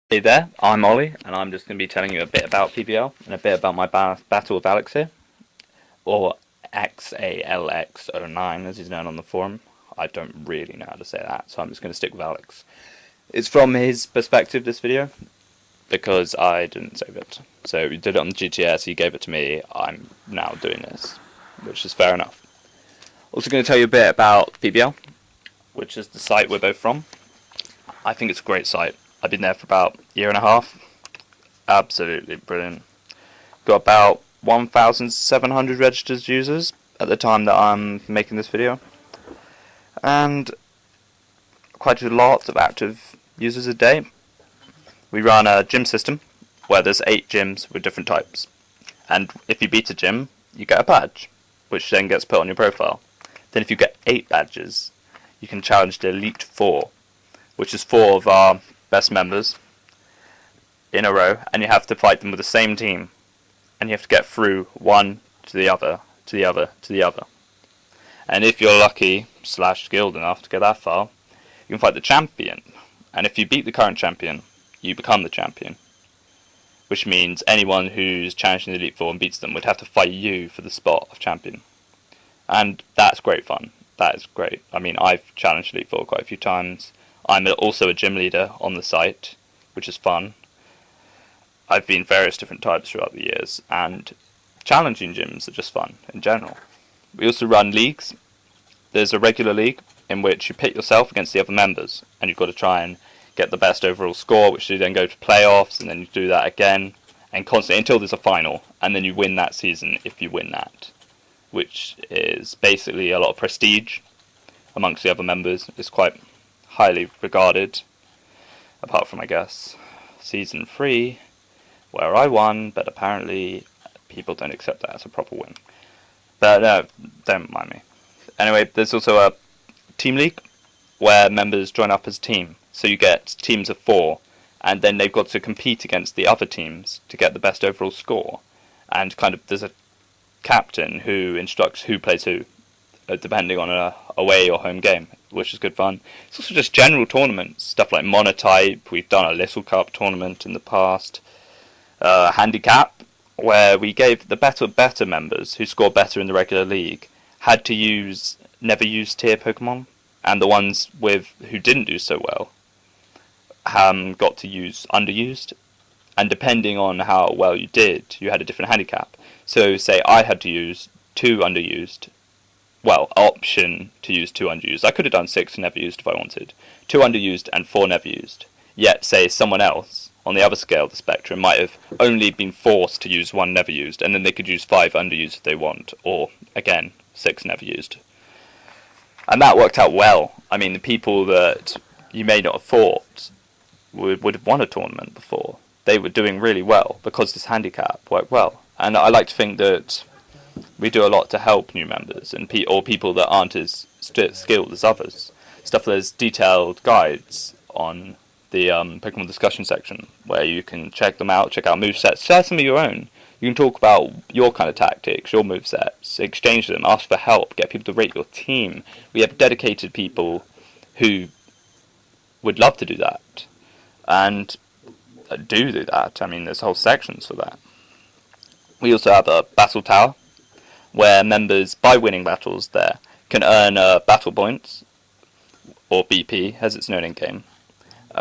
Hey there, I'm Ollie, and I'm just going to be telling you a bit about PBL and a bit about my battle with Alex here, or Xalx09 as he's known on the forum. I don't really know how to say that, so I'm just going to stick with Alex. It's from his perspective, this video, because I didn't save it. So he did it on the GTS, he gave it to me, I'm now doing this, which is fair enough. Also going to tell you a bit about PBL, which is the site we're both from. I think it's a great site. I've been there for about a year and a half. Absolutely brilliant. Got about 1,700 registered users at the time that I'm making this video. And quite a lot of active users a day. We run a gym system where there's 8 gyms with different types. And if you beat a gym, you get a badge, which then gets put on your profile. Then if you get 8 badges, you can challenge the Elite 4, which is 4 of our best members in a row, and you have to fight them with the same team, and you have to get through one to the other, to the other, to the other. And if you're lucky / skilled enough to get that far, you can fight the champion, and if you beat the current champion, you become the champion, which means anyone who's challenging the Elite Four and beats them would have to fight you for the spot of champion. And that's great fun. That is great. I mean, I've challenged Elite Four quite a few times. I'm also a gym leader on the site, which is fun. I've been various different types throughout the years, and challenging gyms are just fun in general. We also run leagues. There's a regular league in which you pit yourself against the other members, and you've got to try and get the best overall score, which you then go to playoffs, and then you do that again, and constantly until there's a final, and then you win that season if you win that, which is basically a lot of prestige amongst the other members. It's quite highly regarded, apart from, I guess, Season 3, where I won, but apparently people don't accept that as a proper win. But no, don't mind me. Anyway, there's also a team league, where members join up as a team. So you get teams of 4, and then they've got to compete against the other teams to get the best overall score. And kind of there's a captain who instructs who plays who, depending on a away or home game, which is good fun. It's also just general tournaments, stuff like Monotype. We've done a Little Cup tournament in the past. Handicap, where we gave the better members who score better in the regular league had to use never used tier Pokemon, and the ones who didn't do so well got to use underused. And depending on how well you did, you had a different handicap. So say I had to use 2 underused. Well, option to use 2 underused. I could have done 6 never used if I wanted. 2 underused and 4 never used. Yet, say, someone else on the other scale of the spectrum might have only been forced to use 1 never used, and then they could use 5 underused if they want, or, again, 6 never used. And that worked out well. I mean, the people that you may not have thought would have won a tournament before, they were doing really well, because this handicap worked well. And I like to think that we do a lot to help new members and or people that aren't as skilled as others. Stuff there's detailed guides on the Pokemon discussion section where you can check them out, check out movesets, share some of your own. You can talk about your kind of tactics, your movesets, exchange them, ask for help, get people to rate your team. We have dedicated people who would love to do that and do that. I mean, there's whole sections for that. We also have a battle tower, where members, by winning battles there, can earn battle points, or BP, as it's known in-game,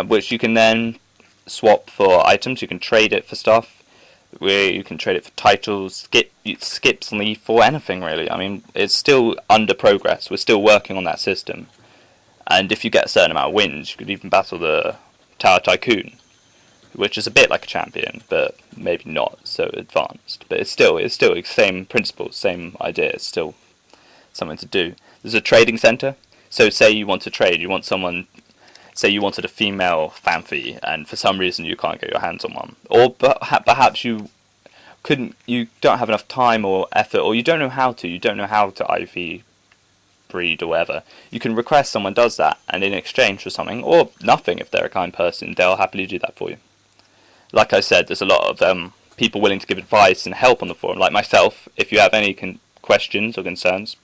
which you can then swap for items. You can trade it for stuff, you can trade it for titles, skips on the E4, anything really. I mean, it's still under progress, we're still working on that system, and if you get a certain amount of wins, you could even battle the Tower Tycoon, which is a bit like a champion, but maybe not so advanced. But it's still the same principles, same idea. It's still something to do. There's a trading center. So say you want to trade, you want someone. Say you wanted a female Phanpy, and for some reason you can't get your hands on one, or perhaps you don't have enough time or effort, or you don't know how to. You don't know how to IV breed or whatever. You can request someone does that, and in exchange for something or nothing, if they're a kind person, they'll happily do that for you. Like I said, there's a lot of people willing to give advice and help on the forum, like myself. If you have any questions or concerns,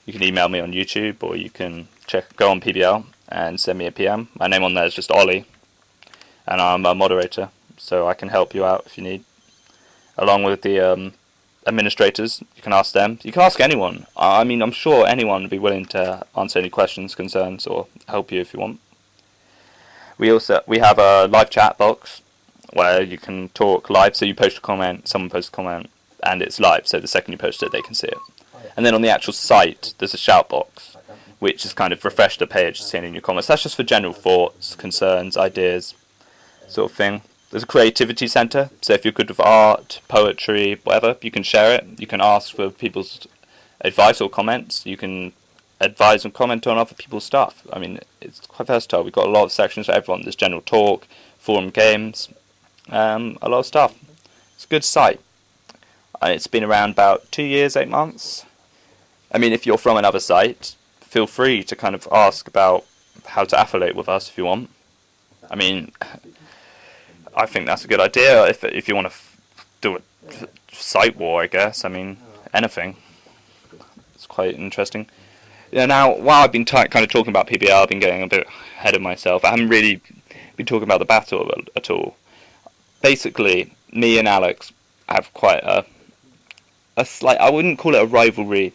you can email me on YouTube, or you can go on PBL and send me a PM. My name on there is just Ollie, and I'm a moderator, so I can help you out if you need. Along with the administrators, you can ask them. You can ask anyone. I mean, I'm sure anyone would be willing to answer any questions, concerns, or help you if you want. We have a live chat box where you can talk live. So you post a comment, someone posts a comment, and it's live. So the second you post it, they can see it. And then on the actual site, there's a shout box, which is kind of refresh the page, seeing in your comments. That's just for general thoughts, concerns, ideas, sort of thing. There's a creativity centre, so if you're good with art, poetry, whatever, you can share it. You can ask for people's advice or comments. You can advise and comment on other people's stuff. I mean, it's quite versatile. We've got a lot of sections for everyone. There's general talk, forum games, a lot of stuff. It's a good site. It's been around about 2 years, 8 months. I mean, if you're from another site, feel free to kind of ask about how to affiliate with us if you want. I mean, I think that's a good idea if you want to do a site war, I guess. I mean, anything. It's quite interesting. Yeah, now, while I've been kind of talking about PBL, I've been getting a bit ahead of myself. I haven't really been talking about the battle at all. Basically, me and Alex have quite a slight, I wouldn't call it a rivalry,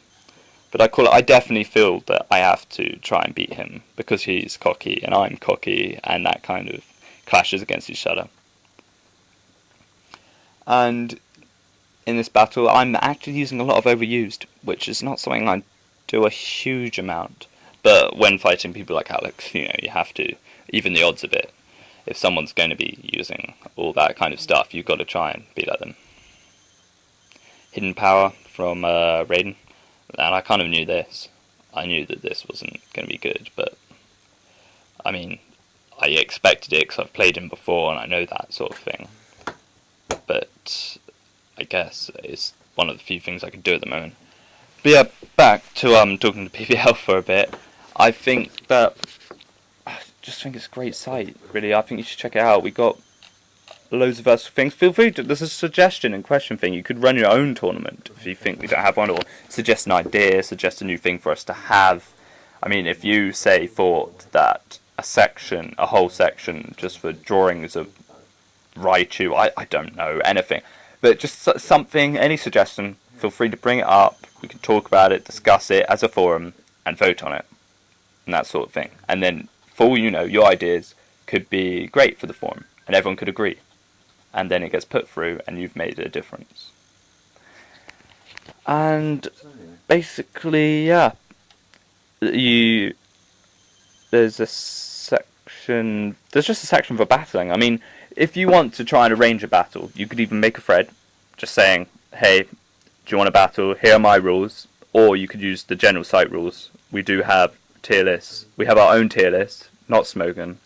but I definitely feel that I have to try and beat him because he's cocky and I'm cocky, and that kind of clashes against each other. And in this battle, I'm actually using a lot of overused, which is not something I do a huge amount. But when fighting people like Alex, you have to even the odds a bit. If someone's going to be using all that kind of stuff, you've got to try and be like them. Hidden power from Raiden, and I kind of knew this. I knew that this wasn't going to be good, but I mean, I expected it because I've played him before and I know that sort of thing. But I guess it's one of the few things I could do at the moment. But yeah, back to talking to PBL for a bit. I think that I just think it's a great site. Really, I think you should check it out. We got loads of versatile things. Feel free to. There's a suggestion and question thing. You could run your own tournament if you think we don't have one, or suggest an idea, suggest a new thing for us to have. I mean, if you thought that a whole section just for drawings of Raichu, I don't know, anything. But just something, any suggestion, feel free to bring it up. We can talk about it, discuss it as a forum, and vote on it. And that sort of thing. And then, for all you know, your ideas could be great for the forum, and everyone could agree. And then it gets put through, and you've made a difference. And basically, yeah. There's just a section for battling. I mean, if you want to try and arrange a battle, you could even make a thread just saying, hey, do you want a battle? Here are my rules. Or you could use the general site rules. We do have tier lists. We have our own tier list, not Smogan,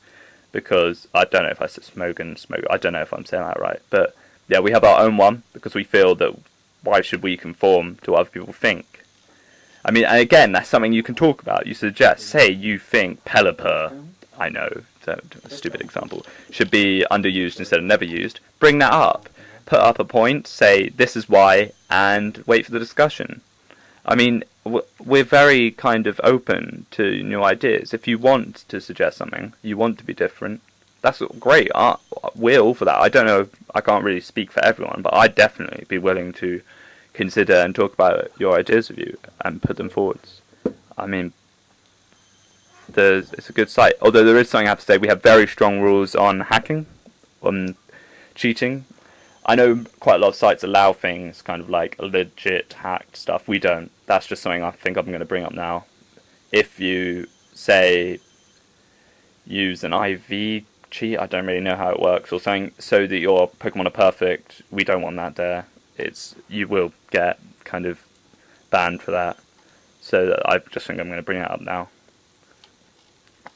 because I don't know if I said Smogan, I don't know if I'm saying that right. But yeah, we have our own one because we feel that why should we conform to what other people think? I mean, and again, that's something you can talk about. You suggest, say you think Pelipper, I know, a stupid example, should be underused instead of never used. Bring that up. Put up a point, say this is why, and wait for the discussion. I mean, we're very kind of open to new ideas. If you want to suggest something, you want to be different, that's great. We're all for that. I don't know, I can't really speak for everyone, but I'd definitely be willing to consider and talk about your ideas with you and put them forwards. I mean, it's a good site. Although there is something I have to say, we have very strong rules on hacking, on cheating. I know quite a lot of sites allow things kind of like legit hacked stuff. We don't. That's just something I think I'm going to bring up now. If you say use an IV cheat, I don't really know how it works, or something so that your Pokemon are perfect, we don't want that there. You will get kind of banned for that. So I just think I'm going to bring it up now.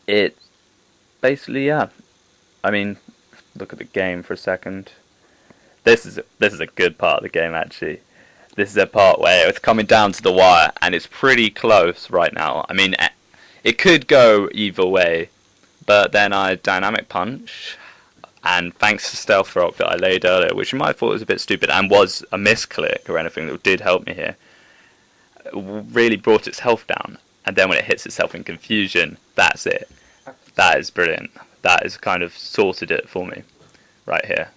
It basically, yeah. I mean, look at the game for a second. This is a good part of the game, actually. This is a part where it's coming down to the wire, and it's pretty close right now. I mean, it could go either way, but then I dynamic punch, and thanks to Stealth Rock that I laid earlier, which you might have thought was a bit stupid and was a misclick or anything that did help me here, really brought its health down. And then when it hits itself in confusion, that's it. That is brilliant. that has kind of sorted it for me right here,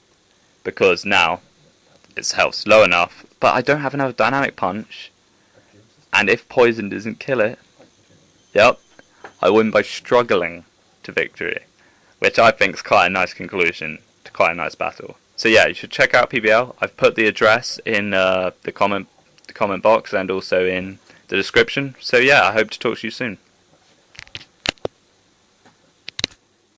because now its health's low enough, but I don't have another dynamic punch, and if poison doesn't kill it, yep, I win by struggling to victory, which I think is quite a nice conclusion to quite a nice battle. So yeah, you should check out PBL. I've put the address in the comment box and also in the description. So yeah, I hope to talk to you soon.